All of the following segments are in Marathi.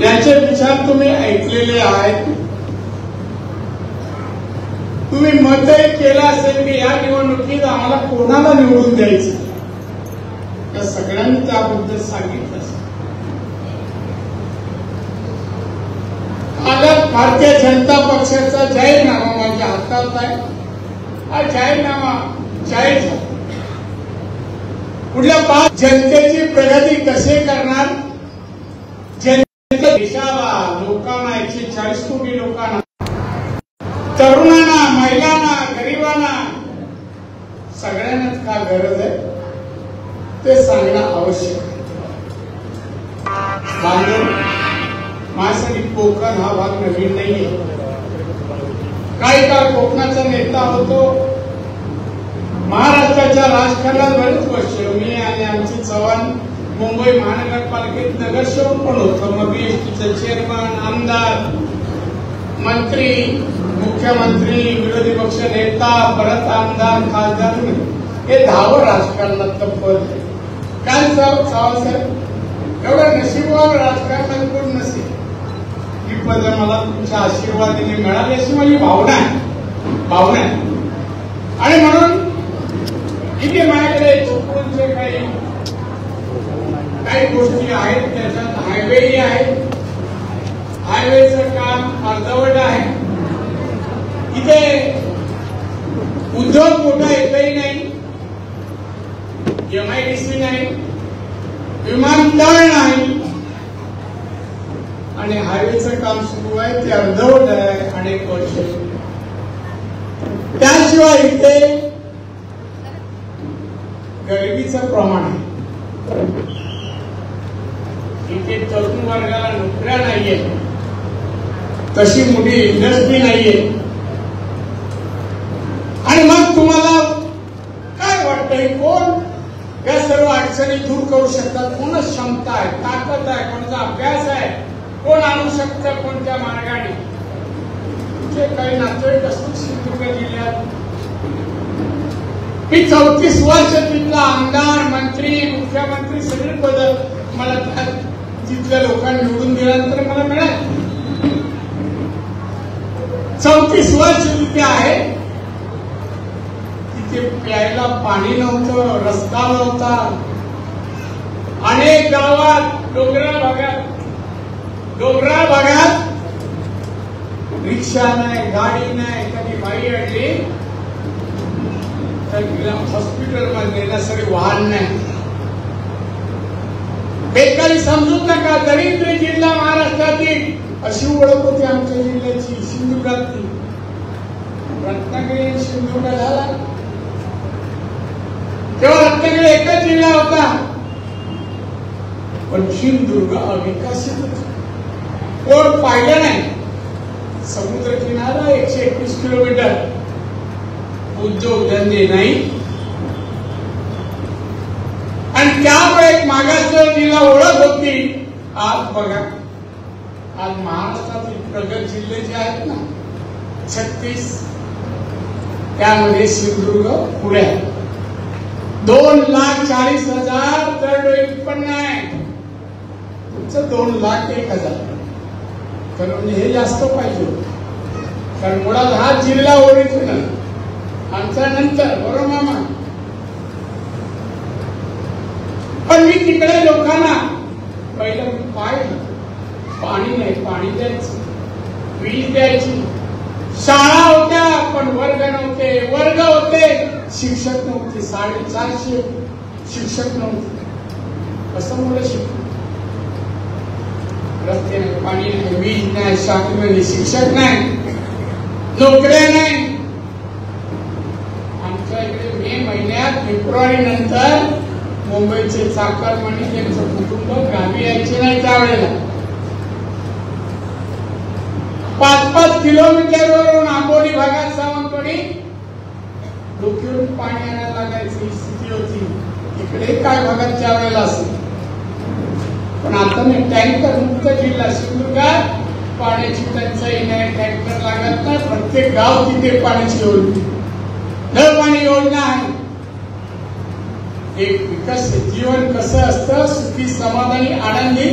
याचे विचार तुम्ही ऐकलेले आहेत. तुम्ही मतही केलं असेल की या निवडणुकीत आम्हाला कोणाला निवडून द्यायचं, त्या सगळ्यांनी त्याबद्दल सांगितलं असेल. आज भारतीय जनता पक्षाचा जाहीरनामा माझ्या हातात आहे. हा जाहीरनामा जाहीर झाला. पुढल्या 5 जनतेची प्रगती कसे करणार, देशाला, लोकांना, 140 कोटी लोकांना, तरुणांना, महिलांना, गरिबांना, सगळ्यांनाच का गरज आहे ते सांगणं आवश्यक आहे. माझ्यासाठी कोकण हा भाग नवीन नाहीये. काही काळ कोकणाचा नेता होतो. महाराष्ट्राच्या राजकारणात बरेच वर्ष मी आणि आमचे चव्हाण मुंबई महानगरपालिकेत नगरसेवक पण होतो. मग बीएसटीचे चेअरमन, आमदार, मंत्री, मुख्यमंत्री, विरोधी पक्ष नेता, परत आमदार, खासदार, हे 10 राजकारणातलं पद आहे. काय साहेब एवढं नशिबावर राजकारणात कोण नसेल. ही पद मला तुमच्या आशीर्वादाने मिळाली अशी माझी भावना आहे. आणि म्हणून इथे माझ्याकडे चिपळूणचे काही गोष्टी आहेत. त्याच्यात हायवेही आहे. हायवेचं काम अर्धवट आहे. इथे उद्योग मोठा एकही नाही, MIDC नाही, विमानतळ नाही, आणि हायवेचं काम सुरू आहे ते अर्धवट आहे अनेक वर्ष. त्याशिवाय इथे गरिबीचं प्रमाण आहे. इथे तरुण वर्गाला नोकऱ्या नाहीये, तशी मोठी इंडस्ट्री नाहीये. आणि मग तुम्हाला काय वाटतंय, कोण या सर्व अडचणी दूर करू शकतात, कोणाची क्षमता आहे, ताकद आहे, कोणाचा अभ्यास आहे, कोण आणू शकतं, कोणत्या मार्गाने. तुमचे काही नातेवाईक असतील सिंधुदुर्ग जिल्ह्यात. मी 34 वर्ष तिथला आमदार, मंत्री, मुख्यमंत्री सगळे पद मला तिथल्या लोकांनी निवडून दिल्यानंतर मला मिळाले. 34 वर्ष तिथे आहे. तिथे प्यायला पाणी नव्हतं, रस्ता नव्हता. अनेक गावात डोंगराळ भागात रिक्षा नाही, गाडी नाही. कधी बाई अडली तर हॉस्पिटल मध्ये नेण्यासाठी वाहन नाही. बेकारी समजूत नका. दरिद्र जिल्हा महाराष्ट्रातील अशी ओळख होती आमच्या जिल्ह्याची, सिंधुदुर्गातली. रत्नागिरी सिंधुदुर्ग झाला तेव्हा रत्नागिरी एकच जिल्हा होता, पण सिंधुदुर्ग अविकसित होता. कोण पाहिलं नाही. समुद्र किनारा 121 किलोमीटर, उद्योगधंदे नाही. आणि त्यामुळे एक मागासवर्गीय जिल्हा ओळख होती. आज बघा, आज महाराष्ट्रातील प्रगत जिल्हे जे आहेत ना 36, त्यामध्ये सिंधुदुर्ग पुढे आहे. 2,40,000 दरडोई उत्पन्न आहे. तुमचं 2,01,000. तर म्हणजे हे जास्त पाहिजे होतं. कारण मुळात हा जिल्हा ओरिजिनल आमच्या नंतर, बरोबर मामा. पण मी तिकडे लोकांना पहिलं पाहिलं, पाणी नाही, पाणी द्यायचं, वीज द्यायची. शाळा होत्या पण वर्ग नव्हते, वर्ग होते शिक्षक नव्हते. 450 शिक्षक नव्हते. कसं मुलं शिकत. रस्ते नाही, पाणी नाही, वीज नाही, शाळेमध्ये शिक्षक नाही, नोकऱ्या नाही. आमच्या इकडे मे महिन्यात, फेब्रुवारी नंतर मुंबईचे चाकरमानी त्यांचं कुटुंब गावी यायचे नाही. त्यावेळेला 5-5 किलोमीटरवरून आंबोली भागात सावंतवाडी डोक्यावरून पाणी आणायला लागायची स्थिती होती. इकडे काय भागात त्यावेळेला असेल. पण आता नाही, टँकर मुक्त जिल्हा सिंधुदुर्गात. पाण्याची टंचाई नाही, टँकर लागत नाही. प्रत्येक गाव तिथे पाण्याची योजना, नळ पाणी योजना आहे. एक विकसित जीवन कसं असतं, सुखी, समाधानी, आनंदी,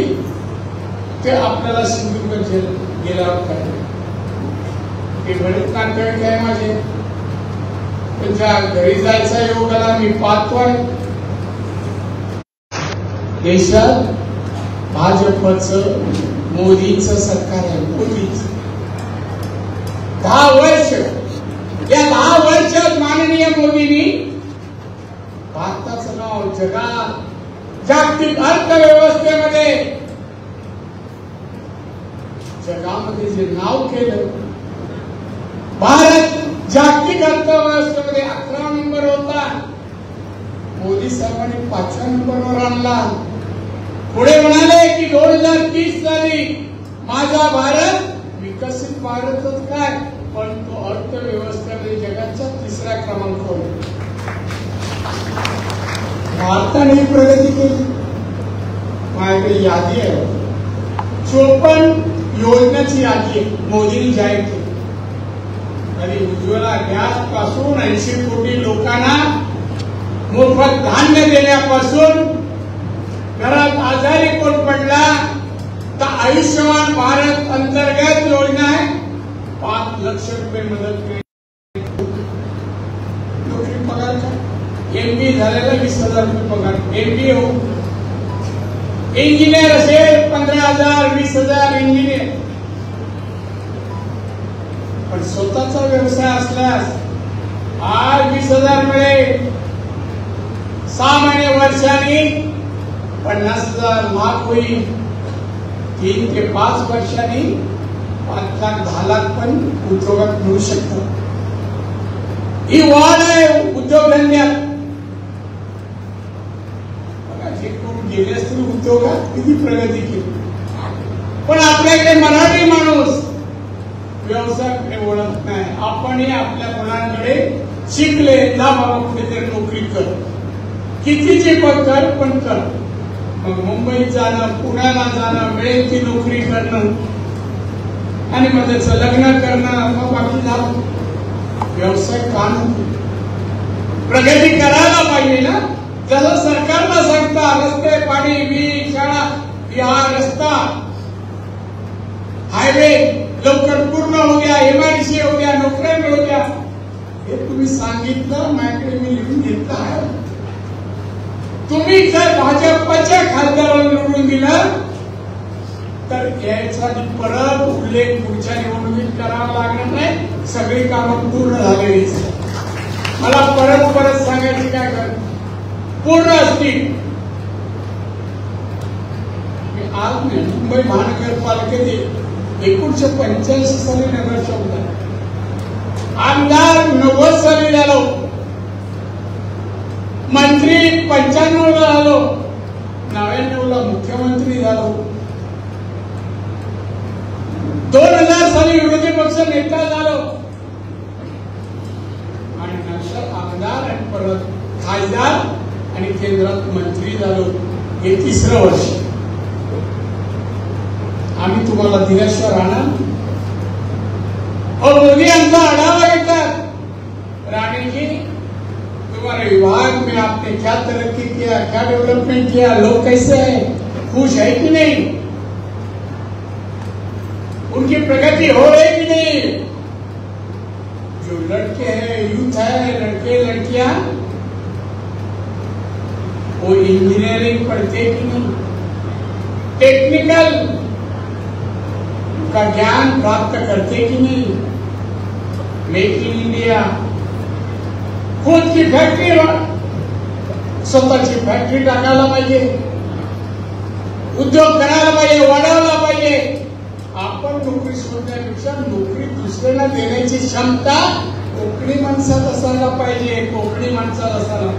ते आपल्याला सिंधुदुर्ग गेल्यावर कळले. ते गणित नातेवाईक आहे माझे, त्यांच्या घरी जायचा योग आला. मी पाहतोय देशात भाजपचं मोदींचं सरकार आहे. मोदींचं 10 वर्ष, या 10 वर्षात माननीय मोदींनी भारताचं नाव जगात जागतिक अर्थव्यवस्थेमध्ये जगामध्ये जे नाव केलं. भारत जागतिक अर्थव्यवस्थेमध्ये 11 नंबर होता, मोदी साहेबांनी 5व्या नंबरवर आणला. पुढे म्हणाले की 2030 साली माझा भारत विकसित भारतच काय, पण तो अर्थव्यवस्थेमध्ये जगाच्या 3ऱ्या क्रमांकावर. भारताने प्रगती केली. माझ्याकडे यादी आहे, 54 योजनेची यादी आहे, मोदींनी जाहीर केली. आणि उज्ज्वला गॅस पासून 80 कोटी लोकांना मोफत धान्य देण्यापासून, घरात आजारी कोण पडला तर आयुष्यमान भारत अंतर्गत योजना आहे, 5 लाख रुपये मदत मिळेल. नोकरी पगार का MBA झालेला 20,000 रुपये पगार, MBA हो. इंजिनियर असेल 15,000 20,000 इंजिनियर. पण स्वतःचा व्यवसाय असल्यास आज 20,000 मिळेल. 6 महिने वर्षांनी 50,000 लाख होईल. 3 ते 5 वर्षांनी 5 लाख 10 लाख पण उद्योगात मिळू शकतात. ही वाढ आहे उद्योगधंद्यात. जे कोण गेले असतील उद्योगात किती प्रगती केली. पण आपल्याकडे मराठी माणूस व्यवसायाकडे वळत नाही. आपणही आपल्या मुलांकडे शिकले, जा बाबा कुठेतरी नोकरी कर, कितीची पण कर, पण कर. मग मुंबईत जाणं, पुण्याला जाणं, मिळेल ती नोकरी करणं आणि मग त्याचं लग्न करणं, मग बाकी झालं. व्यवसाय का नको? प्रगती करायला पाहिजे ना. जसं सरकारला सांगता रस्ते, पाणी, वीज, शाळा, हा रस्ता, हायवे लवकर पूर्ण हो गया, MIDC हो गया, नोकऱ्या मिळू द्या, हे तुम्ही सांगितलं, माझ्याकडे मी लिहून घेतलं आहे. तुम्ही जर भाजपच्या खासदाराला निवडून दिलं तर याचा परत उल्लेख पुढच्या निवडणुकीत करावा लागणार नाही. सगळी कामं पूर्ण झालेली. मला परत सांगायची काय गरज, पूर्ण असतील. आज मुंबई महानगरपालिकेत 1985 साली नगरसेवक झाला, आमदार 90 साली झालो, मंत्री 95 ला झालो, 99 ला मुख्यमंत्री झालो, 2000 साली विरोधी पक्ष नेता झालो आणि नंतर आमदार आणि परत खासदार आणि केंद्रात मंत्री झालो. हे 3रं वर्ष. आम्ही तुम्हाला दिल्याशिवाय राहणार. मोदी आमचा आढावा घेतात. राणी जी, तुम्हारे विभाग में आपने क्या तरक्की किया, क्या डेवलपमेंट किया, लोग कैसे हैं, खुश है कि नहीं, उनकी प्रगति हो रही कि नहीं. जो लड़के हैं, यूथ है, लड़के लड़कियां, वो इंजीनियरिंग पढ़ते कि नहीं, टेक्निकल का ज्ञान प्राप्त करते कि नहीं. मेक इन इंडिया, खुद की फॅक्टरी, स्वतःची फॅक्टरी टाकायला पाहिजे, उद्योग करायला पाहिजे, वाढवला पाहिजे. आपण नोकरी शोधण्यापेक्षा नोकरी दुसऱ्याला देण्याची क्षमता कोकणी माणसात असायला पाहिजे. कोकणी माणसाला असायला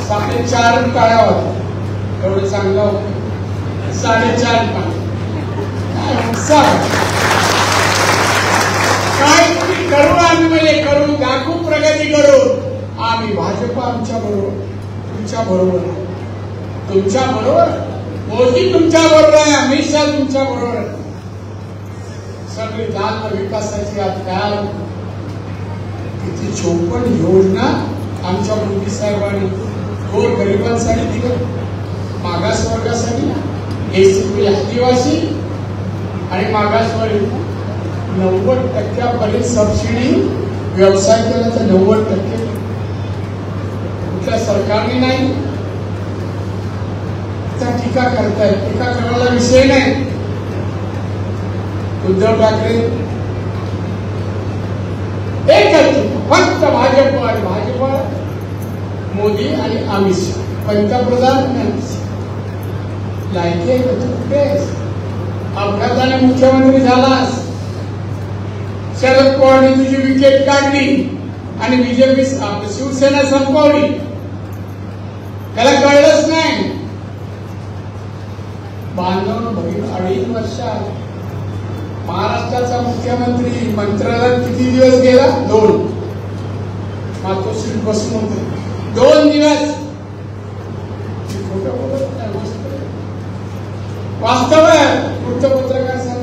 4.5 टाळ्या होत्या, एवढं चांगलं होतं. 4.5 काय करू आम्ही, म्हणजे करू, दाखवू, प्रगती करू. आम्ही भाजप आमच्या बरोबर, तुमच्या बरोबर, तुमच्या बरोबर, मोदी तुमच्या बरोबर आहे, अमित शहा तुमच्या बरोबर आहे. सगळी दाल विकासाची आज किती 54 योजना आमच्या मोदी साहेबांनी गोर गरिबांसाठी दिलं, मागासवर्गासाठी एसीपी आदिवासी आणि मागासवर्गीय 90% सबसिडी व्यवसाय केला तर 90% कुठल्या सरकारने नाही. त्या टीका करतायत. टीका करायला विषय नाही. उद्धव ठाकरे एकच फक्त भाजप मोदी आणि अमित शहा पंतप्रधान लायकी कुठे अपघाताने मुख्यमंत्री झालास. शरद पवारने तुझी विकेट काढली आणि बीजेपी शिवसेना संपवली. त्याला कळलंच नाही. बांधव बहीण 2.5 वर्षात महाराष्ट्राचा मुख्यमंत्री मंत्रालयात किती दिवस गेला? 2. मातोश्री बसून होते 2 दिवस. खोटं बोलत नाही. वास्तव आहे. वृत्तपत्रकार सांग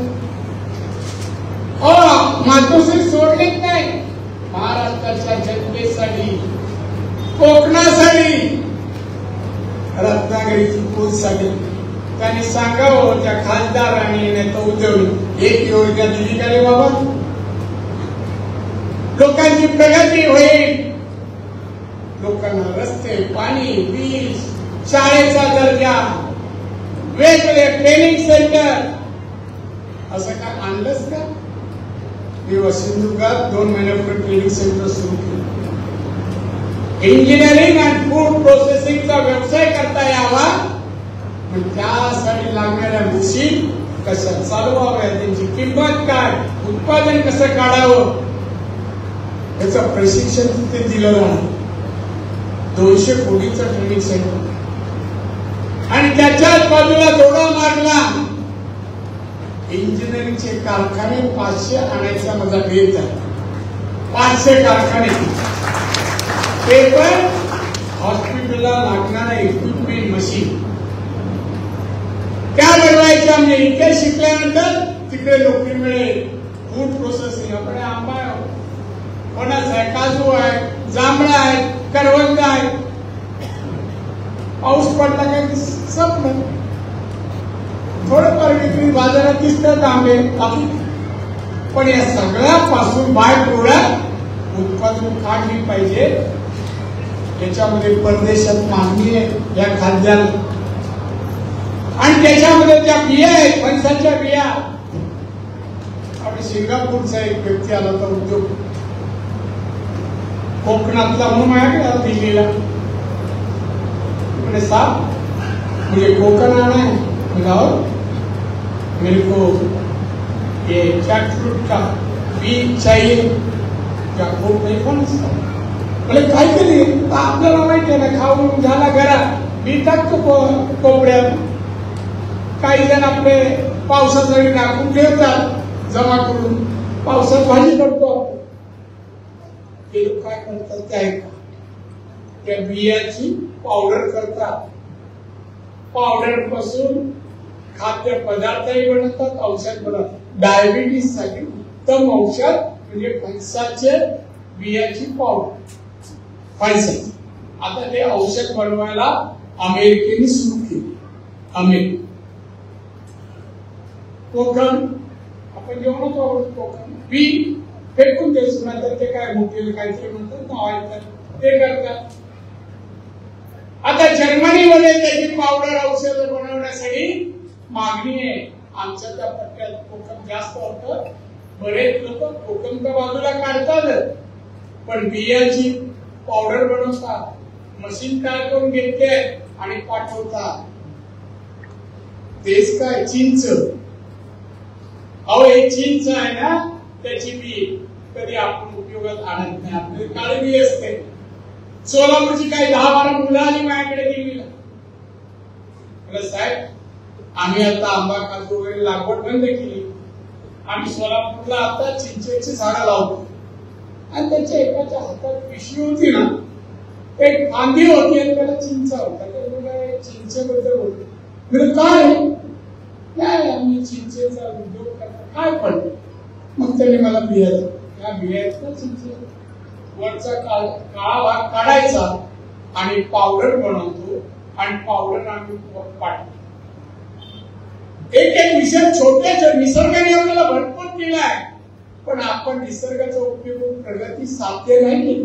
मातोश्री सोडलीच नाही. महाराष्ट्राच्या जनतेसाठी, कोकणासाठी, रत्नागिरीची पोचसाठी त्यांनी सांगावं त्या खासदारांनी नाही तर उद्योग एक योजना दिली का रे बाबा? लोकांची प्रगती होईल. लोकांना रस्ते, पाणी, वीज, शाळेचा दर्जा, वेगवेगळे ट्रेनिंग सेंटर असं काय आणलंच का? मी सिंधुदुर्गात 2 महिन्यापूर्वी ट्रेनिंग सेंटर सुरू केलं. इंजिनिअरिंग आणि फूड प्रोसेसिंगचा व्यवसाय करता यावा, पण त्यासाठी लागणाऱ्या मशीन कशा चालवाव्या, त्यांची किंमत काय, उत्पादन कसं काढावं याचं प्रशिक्षण तिथे दिलं जाणार. 200 कोटीचं ट्रेनिंग सेंटर. आणि त्याच्याच बाजूला जोडा मारला इंजिनिअरिंगचे कारखाने 500 आणायचा माझा बेत आहे. 500 कारखाने. ते पण हॉस्पिटलला लागणारा इक्विपमेंट मशीन त्या बनवायच्या. म्हणजे इथे शिकल्यानंतर तिकडे नोकरी मिळेल. Food processing. आपले आंबा आहे, फणस आहे, काजू आहे, जांभळा आहे, करवंद आहे. पाऊस पडला काय संपलं. थोडंफार विक्री बाजारात दिसतात आंबे, पण या सगळ्यापासून बाय प्रोडक्ट उत्पादन काढली पाहिजे. त्याच्यामध्ये परदेशात मागणी आहे या खाद्याला. आणि त्याच्यामध्ये त्या बिया आहेत, फणसाच्या बिया. आपण सिंगापूरचा एक व्यक्ती आला तर उद्योग कोकणातला म्हणून माझ्याकडे दिल्लीला मैंने साहब मुझे कोकण आना है. मेरे को ये जैकफ्रूट का बीज चाहिए. जैकफ्रूट नहीं कौन सा बोले काय केली आपल्याला माहिती आहे ना, खाऊन झाला घरात बी टाकतो कोपऱ्यात. काही जण आपले पावसाचा वेळ टाकून ठेवतात जमा करून, पावसात भाजी करतो. ते लोक काय करतात ते ऐका. त्या बियाची पावडर करतात. पावडर पासून खाद्य पदार्थही बनवतात, औषध बनवतात. डायबिटीस साठी उत्तम औषध म्हणजे फणसाचे बियाची पावडर. फणसाची आता ते औषध बनवायला अमेरिकेने सुरू केली. अमेरिका. कोकण आपण जेवणात वापरतो. कोकण बी फेकून द्यायचं, नंतर ते काय मोठे काहीतरी म्हणतात ना, ते करतात. आता जर्मनीमध्ये त्याची पावडर औषध बनवण्यासाठी मागणी आहे. आमच्या त्या पट्ट्यात कोकण जास्त होतं. बरेच लोक कोकणच्या बाजूला काढतात, पण बियाची पावडर बनवतात. मशीन तयार करून घेते आणि पाठवतात. तेच काय चिंच. अहो हे चिंच आहे ना, त्याची बी कधी आपण उपयोगात आणत नाही. आपली काळी बी असते. सोलापूरची काही 10-12 मुलं आली माझ्याकडे दिल्लीला. साहेब आम्ही आता आंबा काजू वगैरे लागवड बंद केली. आम्ही सोलापूरला आता चिंचेची झाडं लावतो. आणि त्याच्या एकाच्या हातात पिशवी होती ना, एक फांदी होती आणि त्याला चिंचा होता. चिंचेबद्दल होते. म्हणजे काय आम्ही चिंचेचा उद्योग करतो. काय पण मग त्यांनी मला बियाचं त्या बियाचं चिंचे वरचा काळा भाग काढायचा आणि पावडर बनवतो आणि पावडर आम्ही पाठवतो. एक एक विषय छोट्या निसर्गाने आपल्याला भरपूर दिलाय, पण आपण निसर्गाचा उपयोग प्रगती साध्य नाही.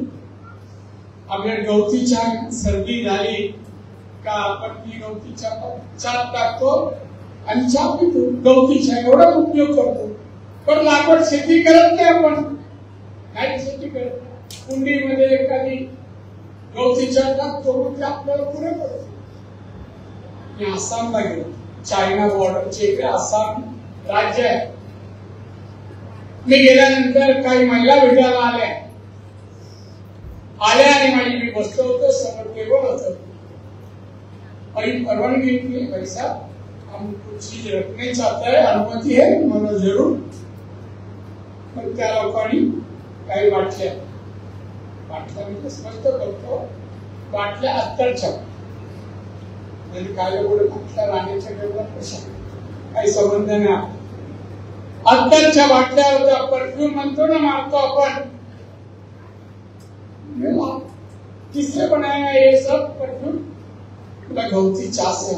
आपल्या गवतीच्या सर्दी झाली का आपण ती गवतीच्या चाट टाकतो आणि चहा पितो. गवतीच्या एवढा उपयोग करतो, पण लागवड शेती करत नाही. आपण काय शेती करत नाही. कुंडीमध्ये एखादी गवतीच्या टाकतो, ते आपल्याला पुढे पडतो. मी आसामला गेलो, चायना बॉर्डरचे इकडे आसाम राज्य आहे. मी गेल्यानंतर काही महिला भेटायला आल्या आणि मी बसलो होतो, समोर टेबल होतं. आणि परवानगी की भाई साहब, हम कुछ चीज रखने चाहता है, अनुमति है, मला जरूर. पण त्या लोकांनी काही बाटल्या मी स्पष्ट करतो, बाटल्या अत्तरच्या, म्हणजे काय पुढे बाटल्या राहण्याच्या टेबलात कशा काही संबंध नाही. अत्तरच्या बाटल्या होत्या. परफ्यूम म्हणतो ना, मारतो आपण. किससे बनाया ये सब परफ्यूम? गवती चाय से.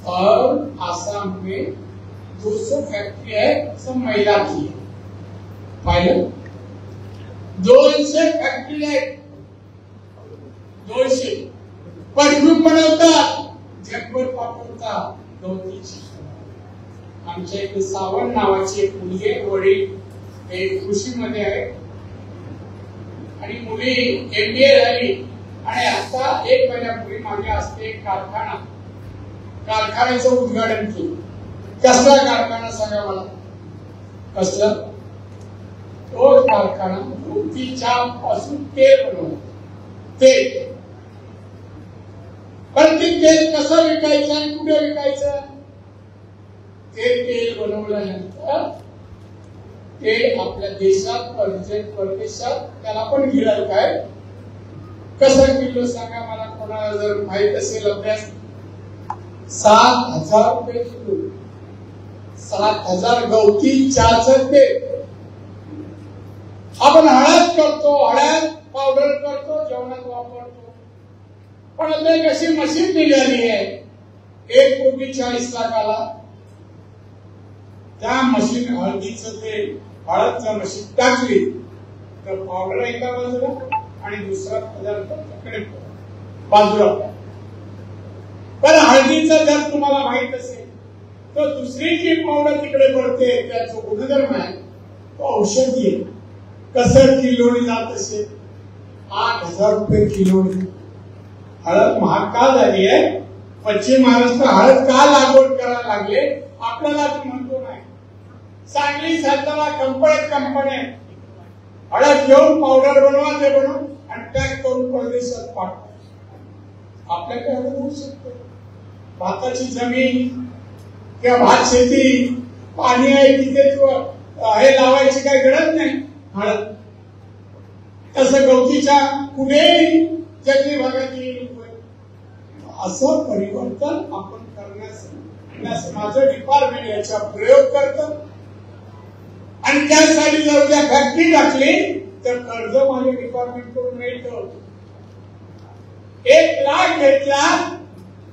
और आसाम में 200 फैक्ट्री है, सब महिला की है. पाहिलं, 200 फॅक्टरी आहेत. 200 परफ्यूम बनवतात, जगभर पाठवतात गवतीची. आमच्या इथे सावंत नावाची एक मुलगी आहे, वडील एक कृषीमध्ये आहे आणि मुली MBA झाली. आणि आता 1 महिन्यापूर्वी मागे असते कारखान्याचं उद्घाटन केलं. कसला कारखाना सांगा मला? कसला? तो कारखाना गवतीच्या पासून तेल बनवलं. तेल, पण ते तेल कसं विकायचं आणि कुठे विकायचं? ते तेल बनवल्यानंतर ते आपल्या देशात परदेशात त्याला पण गिरायक आहे. कसं किलो सांगा मला, कोणाला जर माहित असेल अभ्यास? 7,000 रुपये किलो. 7,000 गवती चहाचं तेल. आपण हळद करतो, हळद पावडर करतो, जेवणात वापरतो. पण आता एक अशी मशीन निघाली आहे, 1 कोटी 40 लाखाला. त्या मशीन हळदीचं तेल, हळदचं मशीन टाकली तर पावडर एका बाजूला आणि दुसरा पदार्थ तिकडे बाजूला. पण हळदीचा जर तुम्हाला माहित असेल तर दुसरी जी पावडर तिकडे पडते, त्याचा गुणधर्म आहे तो औषधी आहे. कसं किलोनी जात असेल? 8,000 रुपये किलोनी. हळद महाग का झाली आहे? पश्चिम महाराष्ट्र हळद का लागवड करायला लागले आपल्याला म्हणतो नाही. सांगली सातारा कंपन्या हळद घेऊन पावडर बनवा, ते बनवून आणि पॅक करून परदेशात पाठवा. आपल्याकडे हळद होऊ शकते. भाताची जमीन किंवा भात शेती, पाणी आहे तिथे हे लावायची काही गरज नाही. हळद तसं गवतीच्या कुठेही जंगली भागात येईल. असं परिवर्तन आपण करण्यास माझं डिपार्टमेंट याचा प्रयोग करतं. आणि त्यासाठी जर उद्या फॅक्टरी टाकली तर कर्ज माझ्या डिपार्टमेंट कडून मिळतं. 1 लाख घेतला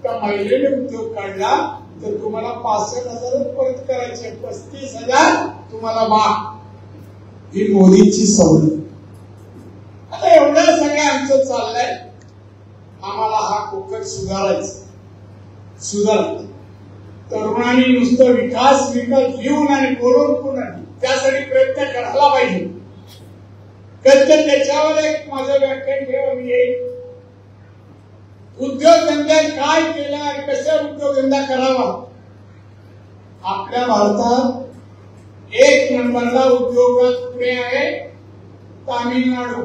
तर महिलेने उद्योग काढला तर तुम्हाला 65,000 परत करायचे, 35,000 तुम्हाला माफ. ही मोदीची सवलत. आता एवढं सगळं आमचं चाललंय. आम्हाला हा कोकण सुधारायचं. तरुणांनी नुसतं विकास लिहून आणि बोलून पूर्ण त्यासाठी प्रयत्न करायला पाहिजे. कधी त्याच्यावर एक माझं व्याख्यान घेऊन येईल. उद्योगधंदे काय केला आणि कशा उद्योगधंदा करावा. आपल्या भारतात 1 नंबरला उद्योगात पुढे आहे तामिळनाडू.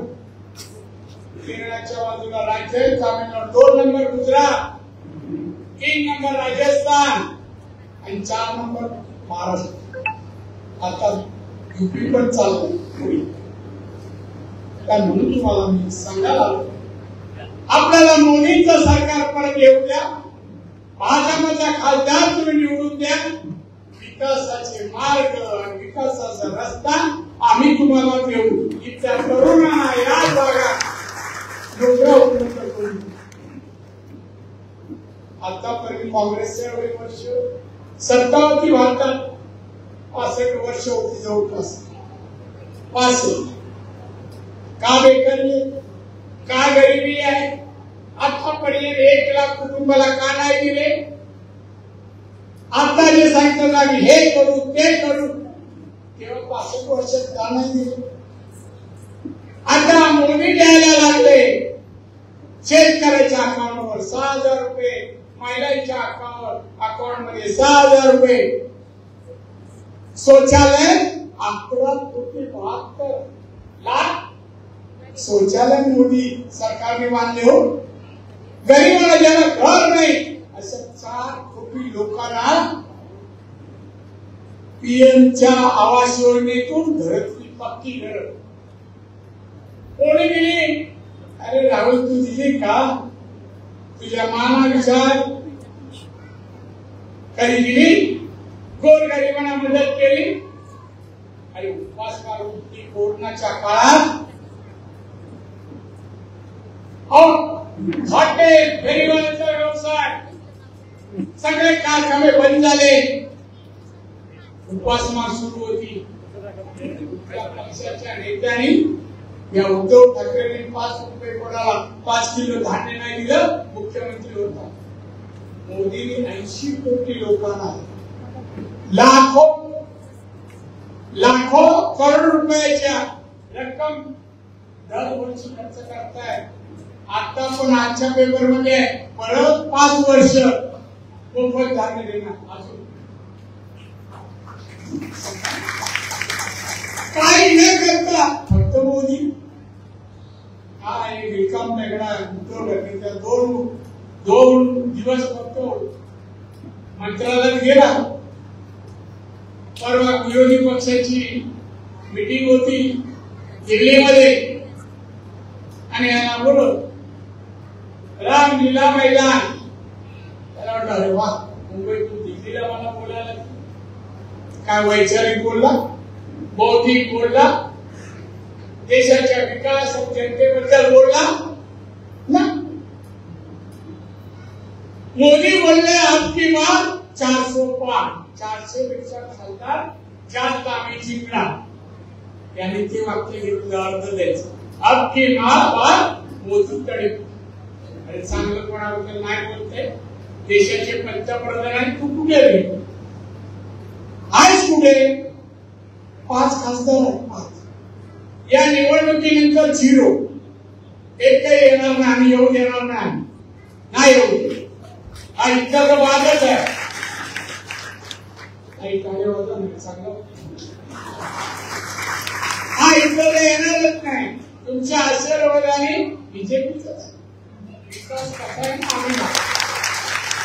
केरळाच्या बाजूला राज्य आहे तामिळनाडू. 2 नंबर गुजरात, 3 नंबर राजस्थान आणि 4 नंबर महाराष्ट्र. आता UP पण चाललंय पुढे. म्हणून तुम्हाला मी सांगायला आपल्याला मोदींचं सरकार परत येऊ द्या. भाजपचा खासदार तुम्ही निवडून द्या. विकासाचे मार्ग आणि विकासाचा रस्ता आम्ही तुम्हाला देऊ. इथल्या तरुणांना या भागात नोकऱ्या उपलब्ध करून. आतापर्यंत काँग्रेसचे एवढे वर्ष सत्ता होती भारतात 65 वर्ष होती जवळपास 65. का बेकारी, का गरिबी आहे? आतापर्यंत 1 लाख कुटुंबाला का नाही दिले? आता जे सांगितलं ना हे करू ते करू, तेव्हा 65 वर्षात का नाही दिले? आता मोदी द्यायला लागले शेतकऱ्याच्या अकाउंटवर 6,000 रुपये, महिलांच्या अकाउंट मध्ये 6,000 रुपये, शौचालय 11,72 लाख शौचालय मोदी सरकारने बांधले हो. गरीबाला ज्याला घर नाही अशा 4 कोटी लोकांना पीएमच्या आवास योजनेतून घरातली पक्की घर कोणी दिली? अरे राहुल, तू दिली का? तुझ्या मानानुसार कधी दिली? गोरगरिबांना मदत केली? आणि उपासमार होती कोरोनाच्या काळात हॉटेल, गरिबांचा व्यवसाय सगळे कारखाने बंद झाले, उपासमार सुरू होती. पक्षाच्या नेत्यांनी या उद्धव ठाकरेंनी 5 रुपये कोणाला 5 किलो धान्य नाही दिलं, मुख्यमंत्री होता. मोदींनी 80 कोटी लोकांना लाखो करोड रुपयाच्या रक्कम दरवर्षी खर्च करताय. आता पण आजच्या पेपर मध्ये परत 5 वर्ष मोफत धान्य देणार. अजून काही न करता फक्त मोदी हा एक रिकाम टेकडा उद्धव ठाकरेंच्या 2 दिवस फक्त मंत्रालयात गेला. परवा विरोधी पक्षाची मीटिंग होती दिल्लीमध्ये आणि याला बोलत रामलीला मैदान. त्याला वाटलं अरे वा, मुंबईतून दिल्लीला मला बोलायला. काय वैचारिक बोलला, बौद्धिक बोलला, देशाच्या विकास जनतेबद्दल बोलला ना. मोदी बोलले आपकी बात 400 पार, 400 पेक्षा खासदार जास्त आम्ही जिंकणार. यांनी ते वाक्य घेतलं, अर्थ द्यायचं. आपकी बात मोदीकडे. अरे चांगलं कोणाबद्दल नाही बोलते. देशाचे पंतप्रधान आणि तू कुठे रे आहेस? कुठे? 5 खासदार आहेत, 5. या निवडणुकीनंतर 0. एक काही येणार नाही, आम्ही येऊ देणार नाही येऊ. हा इतका तर वादच आहे. हा इतकं येणारच नाही. तुमच्या आशीर्वादाने बीजेपीचा विकास कसा आहे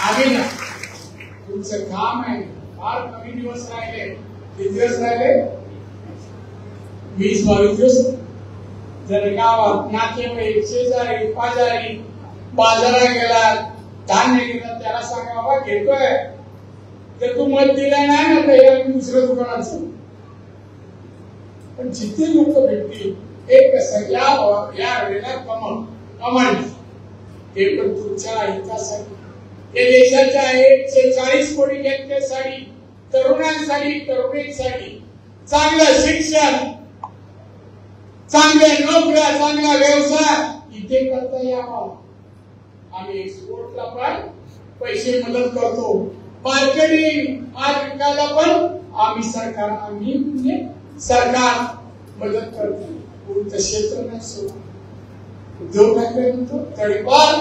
आम्ही ना. तुमचं काम आहे. फार कमी दिवस राहिले. किती दिवस राहिले? 20-22 दिवस. जर गावात नातेवाईक, शेजारी, पाजारी बाजारात गेला, धान्य घेतलं, त्याला सांगा बाबा घेतोय, तर तू मत दिला नाही ना तर दुसऱ्या दुकानाचं. पण जिथे लोक भेटतील एक कसं या वेळेला कमल ते पण तुमच्या हितासाठी. हे देशाच्या 140 कोटी जनतेसाठी, तरुणांसाठी, तरुणींसाठी चांगलं शिक्षण, चांगल्या नोकऱ्या, चांगला व्यवसाय इथे करता यावा. आम्ही एक्सपोर्टला पण पैसे मदत करतो. मार्केटिंग विकायला पण आम्ही सरकार मदत करतो. कोणतं क्षेत्र नाही सोडा. उद्धव ठाकरे म्हणतो तडीपार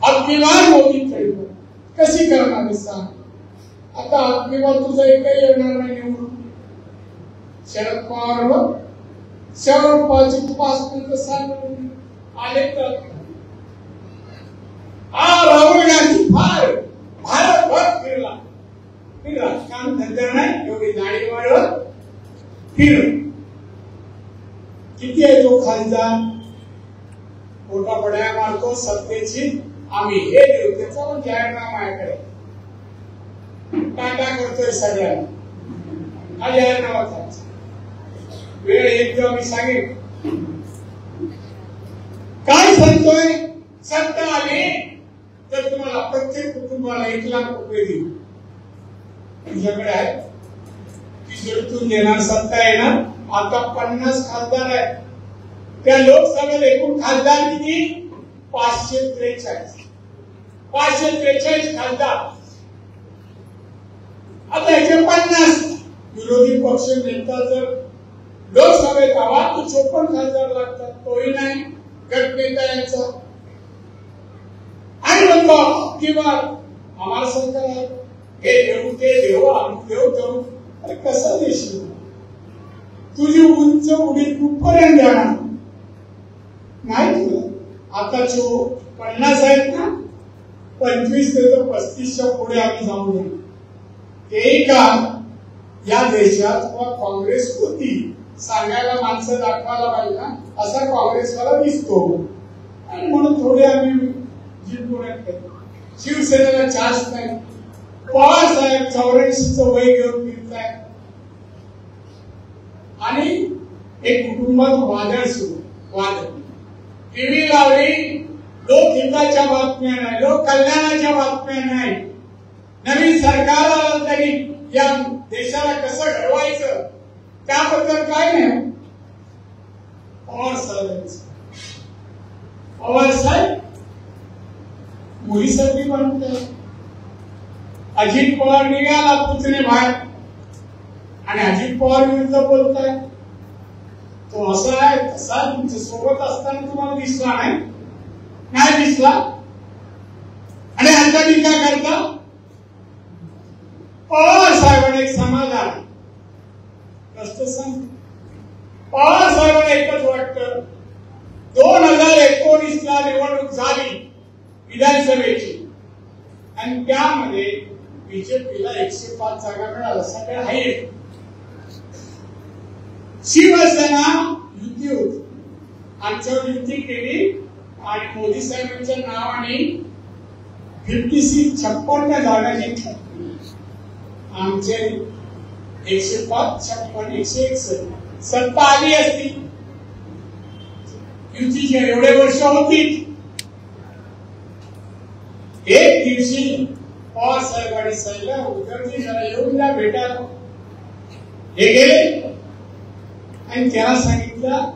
अभिमान मोदी तडीपार. कशी करणार सांग? आता अभिमान तुझा एकही येणार नाही निवडून. शरद पवारवर शरद पवारची 5 मिनिटं सांगून आले तर राहुल गांधी फार भारतभर फिरला. राजकारण धंदा नाही, एवढी दाढी वाढवत फिर. किती आहे तो खासदार? मोठा बड्या मारतो सत्तेची. आम्ही हे देऊ, त्याचा पण जाहीरनामा माझ्याकडे टाटा करतोय सगळ्यांना. हा जाहीरनामा वेळ एक जेव्हा मी सांगेन काय सांगतोय. सत्ता आली तर तुम्हाला प्रत्येक कुटुंबाला 1 लाख रुपये देऊ. तुझ्याकडे आहे, तिजोरीतून देणार, सत्ता येणार. आता 50 खासदार आहेत. त्या लोकसभेत एकूण खासदार किती? 543. 543 खासदार. आता याचे 50 विरोधी पक्ष नेता जर लोकसभेत हवा तर 54 खासदार लागतात. तोही नाही गटनेता यांचा. आणि म्हणतो किंवा आम्हाला सरकार आहे, हे देऊ ते देऊ आम्ही देऊ करू. अरे कसा देश तुझी उंच उडी कुठपर्यंत जाणार नाही तुला. आता 50 आहेत ना, 25 ते 35च्या पुढे आम्ही जाऊ नये. तेही का या देशात काँग्रेस होती सांगायला माणसं दाखवायला पाहिजे ना, असा काँग्रेसवाला दिसतो. आणि म्हणून थोडे आम्ही जिंकून शिवसेनेला चान्स नाही. पवार साहेब 84चं वय घेऊन फिरताय आणि एक कुटुंबात वादळ सुरू. वादळ टीव्ही लावली, लोकहिताच्या बातम्या नाही, लोक कल्याणाच्या बातम्या नाही. नवीन सरकार आलं तरी या देशाला कसं घडवायचं त्याबद्दल काय नाही. पवार साहेब मुलीसाठी बनते. अजित पवार निघाला पुतणे बाहेर आणि अजित पवार विरुद्ध बोलताय. तो असा आहे तसा तुमच्या सोबत असताना तुम्हाला दिसला नाही दिसला. आणि आता टीका करता. पवार साहेबांना एक समाधान कष्ट सांग. पवार साहेबांना एकच वाटतं, 2019ला निवडणूक झाली विधानसभेची आणि त्यामध्ये बीजेपीला 105 जागा मिळाल्या. सगळ्या आहेत. शिवसेना युती होती, आमच्यावर युती केली आणि मोदी साहेबांच्या नावाने 56 जागा जिंकल्या. आमचे 105, 56, 161 सत्ता आली असती. युतीचे एवढे वर्ष होती. एक दिवशी पवार साहेबांनी सांगितलं उद्धवजी जरा येऊन द्या भेटायला. हे गेले आणि त्याला सांगितलं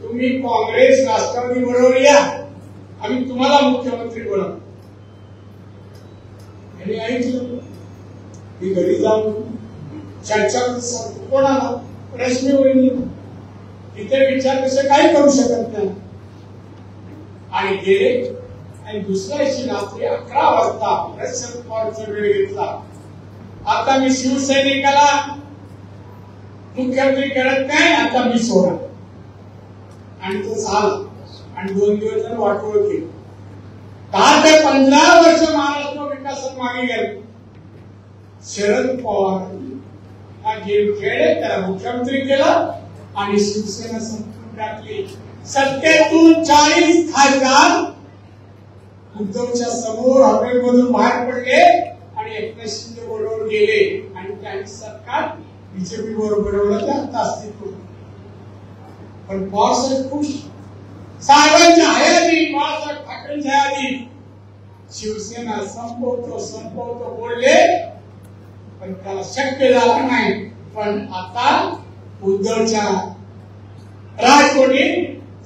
तुम्ही काँग्रेस राष्ट्रवादी बरोबर या, आम्ही तुम्हाला मुख्यमंत्री बनवू. यांनी ऐकलं. मी घरी जाऊन चर्चा कोणाला रश्मी होईल तिथे विचार कसं काही करू शकत नाही. आणि गेले आणि दुसऱ्या दिवशी रात्री 11 वाजता शरद पवारचा वेळ घेतला. आता मी शिवसैनिकाला मुख्यमंत्री करत नाही, आता मी सोडा. आणि तो झाला. आणि 2 दिवस जण वाटोळ केली. 10 ते 15 वर्ष महाराष्ट्र विकासात मागे गेले. शरद पवार गेम खेळले, त्याला मुख्यमंत्री केला आणि शिवसेना संपून टाकली. सत्तेतून 40 खासदार उद्धवच्या समोर हॉटेलमधून बाहेर पडले आणि एकनाथ शिंदे बरोबर गेले आणि त्यांनी सरकार बीजेपी बरोबर बनवलं. आता अस्तित्व. पण पवार साहेब खुश. साहेबांच्या हयाती, बाळासाहेब ठाकरेंच्या हयाती शिवसेना संपवतो बोलले, पण त्याला शक्य झालं नाही. पण आता उद्धवच्या राजकोटी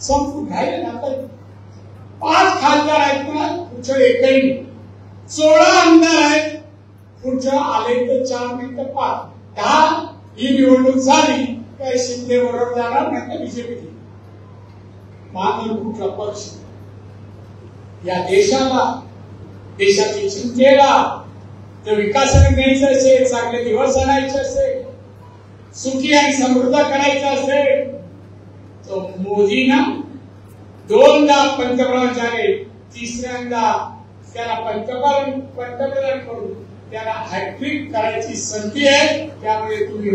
संपून राहिले. आता 5 खासदार आहेत ना, पुढच्या एकही 16 आमदार आहेत. पुढच्या आले तर 4 नाही तर 5. 10 ही निवडणूक झाली काय शिंदे बरोबर जाणार नाही तर बीजेपी. मानव कुठला पक्ष या देशाला, देशाच्या चिंतेला तर विकासाने द्यायचं असेल, चांगले दिवस आणायचे असेल, सुखी आणि समृद्ध करायचं असेल तर मोदींना 2दा पंतप्रधान झाले, 3ऱ्यांदा त्याला पंतप्रधान करून त्याला हॅट्रिक करायची संधी आहे. त्यामुळे तुम्ही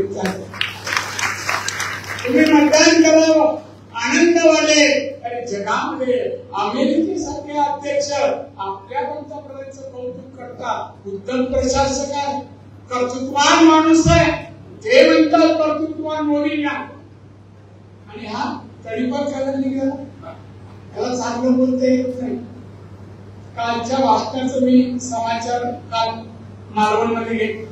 मतदान करावं. आनंद वाटेल. आणि जगामध्ये अमेरिकेसारखे अध्यक्ष आपल्या पंतप्रधानांचं कौतुक करतात. उत्तम प्रशासक आहे, कर्तृत्ववान माणूस आहे, ते म्हणतात कर्तृत्ववान मोदींना. आणि हा तडीपार करायला निघाला. त्याला चांगलं बोलता येत नाही. कालच्या भाषणाचं मी समाचार काल मालवणमध्ये घेतलं.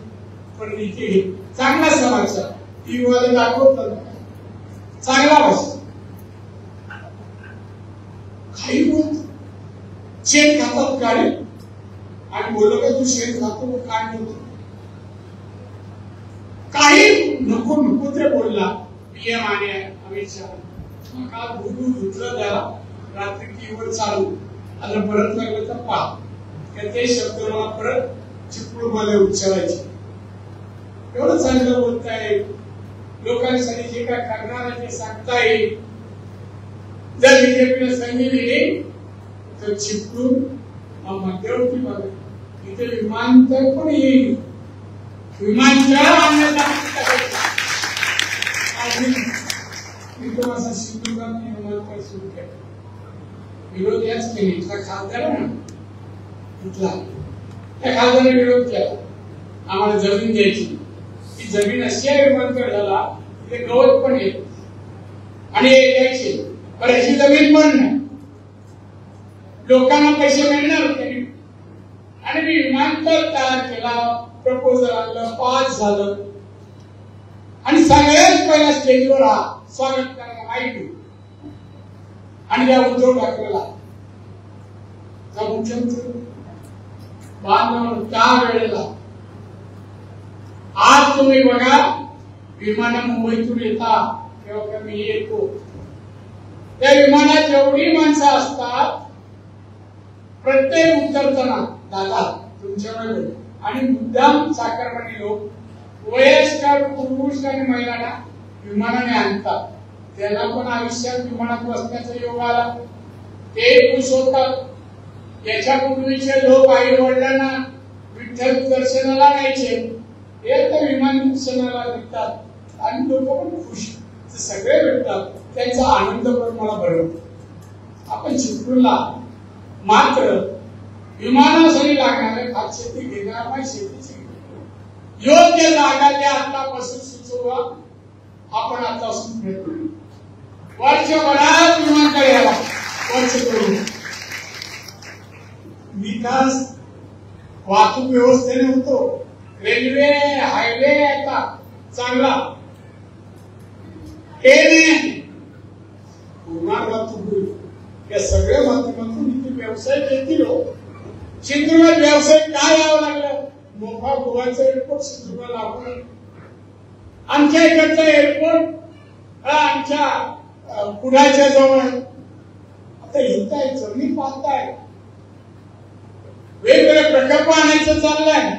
पण इथे चांगला समाचार टीव्ही वाले दाखवतात, चांगला बस काही बोलत शेण खातात गाडी आणि बोललो का तू शेण खातो काय बोलतो, काही नको नको ते बोलला पीएम आणि अमित शहा काल भूलू धुतलं त्याला रात्री टीव्हीवर चालू आता परत लागलं तर पहा ते शब्द मला परत चिपळूण मध्ये उच्चारायचे. एवढं चांगलं बोलताय लोकांसाठी जे काय करणार आहे ते सांगताय. जर बीजेपीने संधी दिली तर चिपळूण मध्यवर्ती भाग इथे विमानतळ पण येईल, विमानतळ आणण्याचा सिंधुदुर्गाने विमानतळ सुरू केलं. विरोध याच केली इथला खासदार ना इथला त्या खासदाराने विरोध केला आम्हाला जमीन द्यायची. ती जमीन अशी आहे विमानतळ झाला तिथे गवत पण येत आणि द्यायची पण अशी जमीन पण नाही, लोकांना पैसे मिळणार होते आणि मी विमानतळ तयार केला, प्रपोजल आणलं, पास झालं आणि सगळ्यात पहिला स्टेजवर स्वागत करायला माहिती आणि या उद्धव ठाकरेला मुख्यमंत्री बांधव त्या वेळेला. आज तुम्ही बघा विमान मुंबईतून येतात तेव्हा मी येतो त्या विमानात जेवढी माणसं असतात प्रत्येक उतरताना दादा तुमच्याकडे आणि मुद्दाम चाकरमानी लोक वयस्कर पुरुष आणि महिलांना विमानाने आणतात. त्यांना पण आयुष्यात विमानात बसण्याचा योग आला, ते खुश होतात. याच्यापूर्वीचे लोक आई वडिलांना विठ्ठल दर्शनाला न्यायचे, हे तर विमान दर्शनाला भेटतात आणि लोक पण खुश सगळे भेटतात, त्यांचा आनंद पण मला भरवतो. आपण चिपळूणला मात्र विमानासाठी लागणारे भातशेती घेणार नाही, शेतीची योग्य जागा त्या आतापासून सुचवा. आपण आतापासून प्रयत्न वर्षभरात विमानतळ यावा, वर्ष करून विकास वाहतूक व्यवस्थेने होतो. रेल्वे हायवे आता चांगला हे होणार वाहतूक होईल. या सगळ्या माध्यमातून इथे व्यवसाय येतील. सिंधुदुर्गात व्यवसाय काय यावं लागलं, मोठा गोवाचा एअरपोर्ट सिंधुदुर्गाला आपण आमच्या इकडचा एअरपोर्ट आमच्या पुण्याच्या जवळ. आता येताय जमीन पाहताय, वेगवेगळे प्रकल्प आणायचं चाललंय,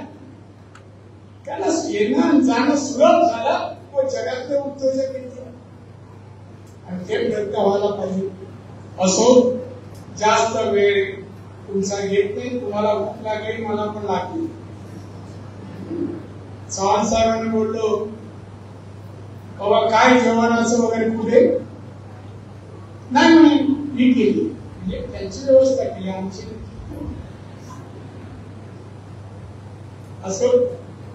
त्याला येणं जाणं सुलभ झालं व जगातले उद्योजक येतील आणि ते प्रयत्न व्हायला पाहिजे. असो जास्त वेळ तुमचा घेत नाही, तुम्हाला भूक लागेल मला पण लागली. चव्हाण साहेबांनी बोललो बाबा काय जेवणाचं वगैरे पुढे नाही म्हणे मी केली, म्हणजे त्यांची व्यवस्था केली आमची. असं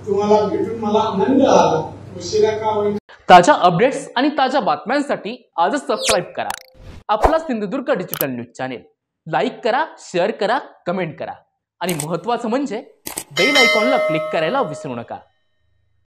तुम्हाला भेटून मला आनंद आला, उशिरा का होईल. ताज्या अपडेट्स आणि ताज्या बातम्यांसाठी आजच सबस्क्राईब करा आपला Sindhudurg digital news channel. Like करा, शेअर करा, कमेंट करा आणि महत्त्वाचं म्हणजे बेल आयकॉनला क्लिक करायला विसरू नका.